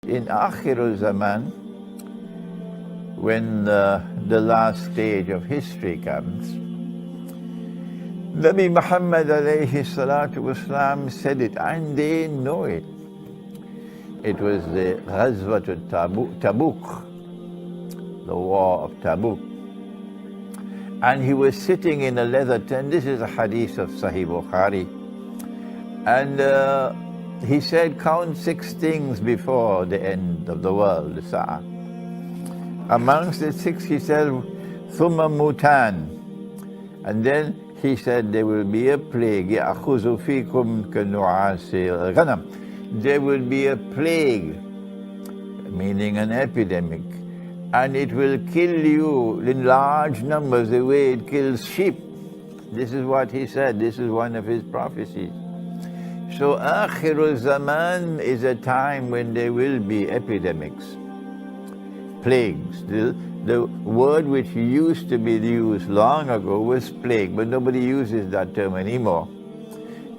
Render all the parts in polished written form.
In Akhirul Zaman, when the last stage of history comes, Nabi Muhammad alayhi salatu wasalam said it, and they know it. It was the Ghazwatul Tabuk, the war of Tabuk. And he was sitting in a leather tent. This is a hadith of Sahih Bukhari. And he said, count 6 things before the end of the world, the Sa'ah. Amongst the 6, he said, Thumma Mutan. And then he said, there will be a plague. يَأْخُذُ فِيكُمْ كَنُعَاسِ الْغَنَمِ. There will be a plague, meaning an epidemic. And it will kill you in large numbers the way it kills sheep. This is what he said. This is one of his prophecies. So Akhirul Zaman is a time when there will be epidemics, plagues. The word which used to be used long ago was plague, but nobody uses that term anymore.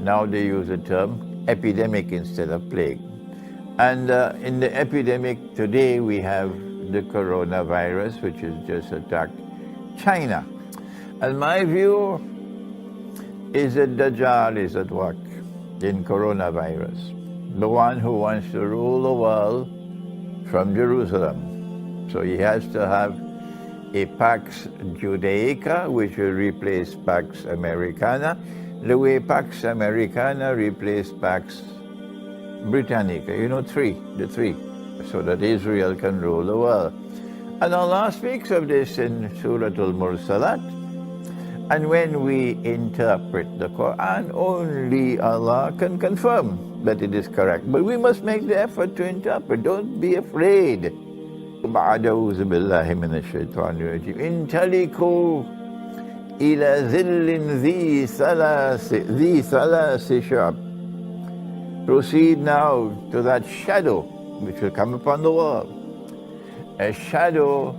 Now they use the term epidemic instead of plague. And in the epidemic today we have the coronavirus, which has just attacked China. And my view is that Dajjal is at work in coronavirus, the one who wants to rule the world from Jerusalem. So he has to have a Pax Judaica, which will replace Pax Americana, the way Pax Americana replaced Pax Britannica, the three, so that Israel can rule the world. And Allah speaks of this in Surah Al-Mursalat. And when we interpret the Quran, only Allah can confirm that it is correct. But we must make the effort to interpret. Don't be afraid. أعوذ بالله من الشيطان الرجيم انطلقوا إلى ظل ذي ثلاث شعب. Proceed now to that shadow which will come upon the world. A shadow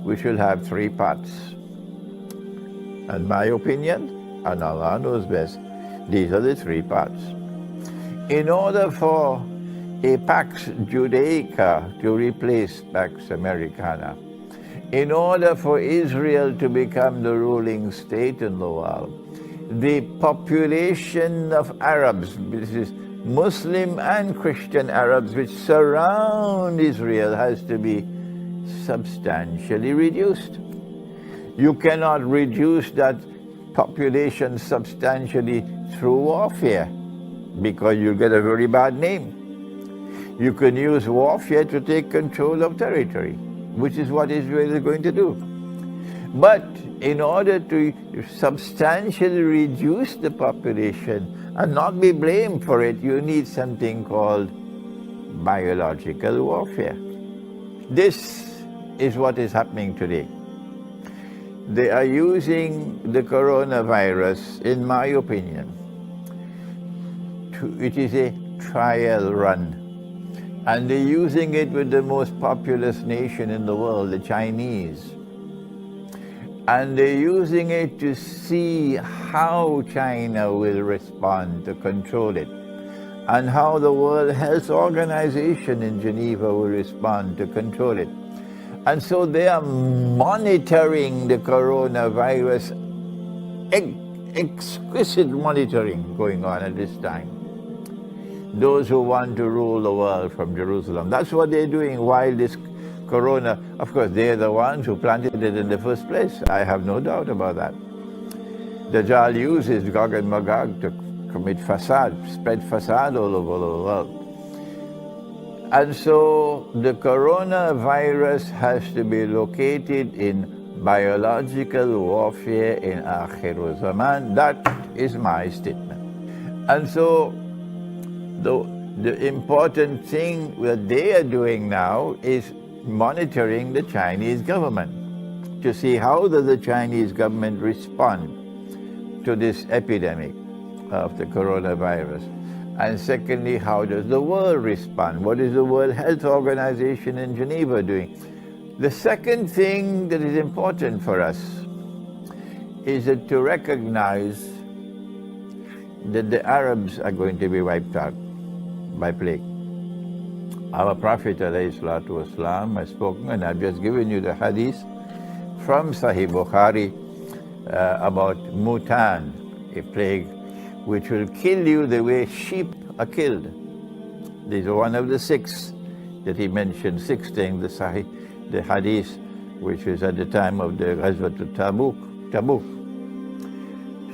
which will have 3 parts. In my opinion, and Allah knows best, these are the 3 parts. In order for a Pax Judaica to replace Pax Americana, in order for Israel to become the ruling state in the world, the population of Arabs, this is Muslim and Christian Arabs, which surround Israel, has to be substantially reduced. You cannot reduce that population substantially through warfare, because you'll get a very bad name. You can use warfare to take control of territory, which is what Israel is going to do. But in order to substantially reduce the population and not be blamed for it, you need something called biological warfare. This is what is happening today. They are using the coronavirus, in my opinion, it is a trial run. And they're using it with the most populous nation in the world, the Chinese. And they're using it to see how China will respond to control it, and how the World Health Organization in Geneva will respond to control it. And so they are monitoring the coronavirus, exquisite monitoring going on at this time. Those who want to rule the world from Jerusalem. That's what they're doing while this corona, of course, they're the ones who planted it in the first place. I have no doubt about that. Dajjal uses Gog and Magog to commit fasad, spread fasad all over the world. And so the coronavirus has to be located in biological warfare in Akhirul Zaman. That is my statement. And so the important thing that they are doing now is monitoring the Chinese government to see how does the Chinese government respond to this epidemic of the coronavirus. And secondly, how does the world respond? What is the World Health Organization in Geneva doing? The second thing that is important for us is that to recognize that the Arabs are going to be wiped out by plague. Our Prophet ﷺ has spoken, and I've just given you the hadith from Sahih Bukhari about mutan, a plague which will kill you the way sheep are killed. This is one of the six that he mentioned, six things, the hadith, which is at the time of the Ghazwat Tabuk.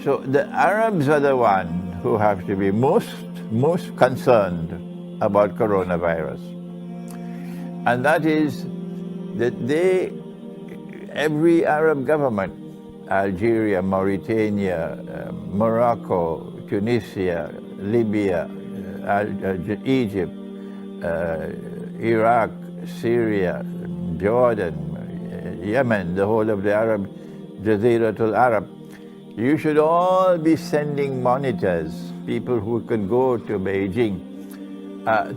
So the Arabs are the ones who have to be most concerned about coronavirus. And that is that every Arab government, Algeria, Mauritania, Morocco, Tunisia, Libya, Egypt, Iraq, Syria, Jordan, Yemen, the whole of the Arab, Jaziratul Arab, you should all be sending monitors, people who can go to Beijing,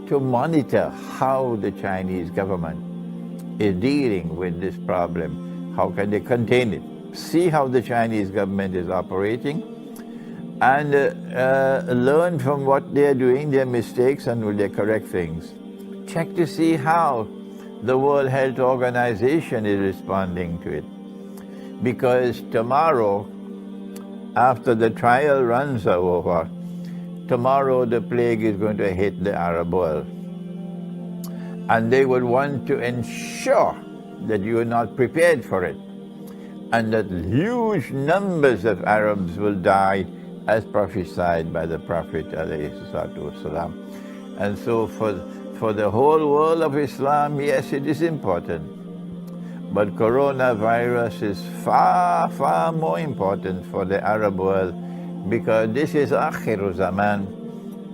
to monitor how the Chinese government is dealing with this problem. How can they contain it? See how the Chinese government is operating, and learn from what they are doing, their mistakes, and will they correct things. Check to see how the World Health Organization is responding to it. Because tomorrow, after the trial runs are over, tomorrow the plague is going to hit the Arab world. And they would want to ensure that you are not prepared for it, and that huge numbers of Arabs will die as prophesied by the Prophet ﷺ. And so for the whole world of Islam, yes, it is important. But coronavirus is far, far more important for the Arab world, because this is Akhiru Zaman.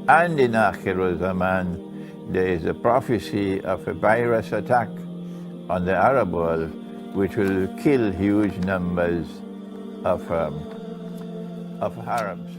And in Akhiru Zaman, there is a prophecy of a virus attack on the Arab world, which will kill huge numbers of Arabs.